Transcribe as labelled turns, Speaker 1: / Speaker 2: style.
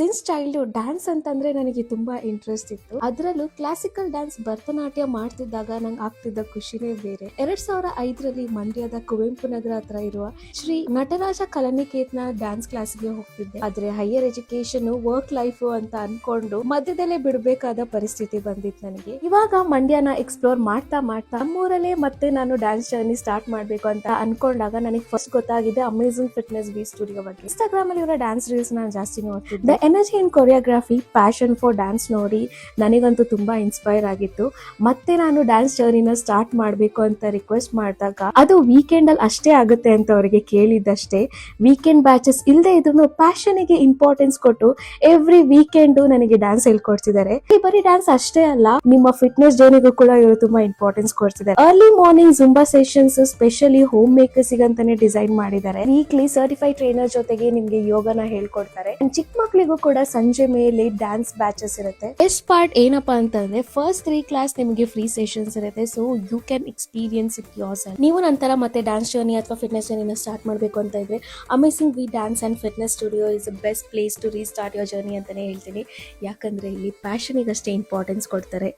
Speaker 1: Since childhood dance ಅಂತಂದ್ರೆ ನನಗೆ ತುಂಬಾ ಇಂಟ್ರೆಸ್ಟ್ ಇತ್ತು. ಅದರಲ್ಲೂ ಕ್ಲಾಸಿಕಲ್ ಡ್ಯಾನ್ಸ್ ಭರತನಾಟ್ಯ ಮಾಡ್ತಿದ್ದಾಗ ನಂಗೆ ಆಗ್ತಿದ್ದ ಖುಷಿನೇ ಬೇರೆ. 2005ರಲ್ಲಿ ಮಂಡ್ಯದ ಕುವೆಂಪು ನಗರ ಹತ್ರ ಇರುವ ಶ್ರೀ ನಟರಾಜ ಕಲಾನಿಕೇತನ ಡ್ಯಾನ್ಸ್ ಕ್ಲಾಸ್ಗೆ ಹೋಗ್ತಿದ್ದೆ. ಆದ್ರೆ ಹೈಯರ್ ಎಜುಕೇಶನ್ ವರ್ಕ್ ಲೈಫ್ ಅಂತ ಅನ್ಕೊಂಡು ಮಧ್ಯದಲ್ಲೇ ಬಿಡಬೇಕಾದ ಪರಿಸ್ಥಿತಿ ಬಂದಿತ್ತು ನನಗೆ. ಇವಾಗ ಮಂಡ್ಯನ ಎಕ್ಸ್ಪ್ಲೋರ್ ಮಾಡ್ತಾ ಮಾಡ್ತಾ ನಮ್ಮೂರಲ್ಲೇ ಮತ್ತೆ ನಾನು ಡ್ಯಾನ್ಸ್ ಜರ್ನಿ ಸ್ಟಾರ್ಟ್ ಮಾಡ್ಬೇಕು ಅಂತ ಅನ್ಕೊಂಡಾಗ ನನಗೆ ಫಸ್ಟ್ ಗೊತ್ತಾಗಿದೆ ಅಮೇಜಿಂಗ್ ಫಿಟ್ನೆಸ್ ಬಿ ಸ್ಟುಡಿಯೋ ಬಗ್ಗೆ. ಇನ್ಸ್ಟಾಗ್ರಾಮ್ ಅಲ್ಲಿ ಇವರ ಡ್ಯಾನ್ಸ್ ರೀಲ್ಸ್ ನಾನು ಜಾಸ್ತಿ ನೋಡ್ತಿದ್ದೆ. Energy in choreography, passion for dance ನೋಡಿ ನನಗಂತೂ ತುಂಬಾ ಇನ್ಸ್ಪೈರ್ ಆಗಿತ್ತು. ಮತ್ತೆ ನಾನು ಡ್ಯಾನ್ಸ್ ಜರ್ನಿನ ಸ್ಟಾರ್ಟ್ ಮಾಡಬೇಕು ಅಂತ ರಿಕ್ವೆಸ್ಟ್ ಮಾಡಿದಾಗ ಅದು ವೀಕೆಂಡ್ ಅಲ್ಲಿ ಅಷ್ಟೇ ಆಗುತ್ತೆ ಅಂತ ಅವರಿಗೆ ಕೇಳಿದ್ದಷ್ಟೇ. ವೀಕೆಂಡ್ ಬ್ಯಾಚಸ್ ಇಲ್ಲದೆ ಇದ್ರು ಪ್ಯಾಷನ್ಗೆ ಇಂಪಾರ್ಟೆನ್ಸ್ ಕೊಟ್ಟು ಎವ್ರಿ ವೀಕೆಂಡ್ ನನಗೆ ಡ್ಯಾನ್ಸ್ ಹೇಳ್ಕೊಡ್ತಿದ್ದಾರೆ. ಬರೀ ಡ್ಯಾನ್ಸ್ ಅಷ್ಟೇ ಅಲ್ಲ, ನಿಮ್ಮ ಫಿಟ್ನೆಸ್ ಜರ್ನಿಗೂ ಕೂಡ ಇವರು ತುಂಬಾ ಇಂಪಾರ್ಟೆನ್ಸ್ ಕೊಡ್ತಿದ್ದಾರೆ. Early morning Zumba sessions specially home makers ಅಂತಾನೆ ಡಿಸೈನ್ ಮಾಡಿದ್ದಾರೆ. ವೀಕ್ಲಿ ಸರ್ಟಿಫೈಡ್ ಟ್ರೈನರ್ ಜೊತೆಗೆ ನಿಮ್ಗೆ ಯೋಗನ ಹೇಳ್ಕೊಡ್ತಾರೆ. ಚಿಕ್ಕ ಮಕ್ಕಳಿಗೂ ಕೂಡ ಸಂಜೆ ಮೇಲೆ ಡ್ಯಾನ್ಸ್ ಬ್ಯಾಚಸ್ ಇರುತ್ತೆ. ಬೆಸ್ಟ್ ಪಾರ್ಟ್ ಏನಪ್ಪಾ ಅಂತಂದ್ರೆ ಫಸ್ಟ್ 3 ಕ್ಲಾಸ್ ನಿಮಗೆ ಫ್ರೀ ಸೆಷನ್ಸ್ ಇರುತ್ತೆ. So you can experience it yourself. ನೀವು ನಂತರ ಮತ್ತೆ ಡ್ಯಾನ್ಸ್ ಜರ್ನಿ ಅಥವಾ ಫಿಟ್ನೆಸ್ ಜರ್ನಿನ ಸ್ಟಾರ್ಟ್ ಮಾಡಬೇಕು ಅಂತ ಇದ್ರೆ amazing V dance and fitness studio is the best place to restart your journey ಅಂತಾನೆ ಹೇಳ್ತೀನಿ. ಯಾಕಂದ್ರೆ ಇಲ್ಲಿ ಪ್ಯಾಷನ್ಗೆ ಅಷ್ಟೇ ಇಂಪಾರ್ಟೆನ್ಸ್ ಕೊಡ್ತಾರೆ.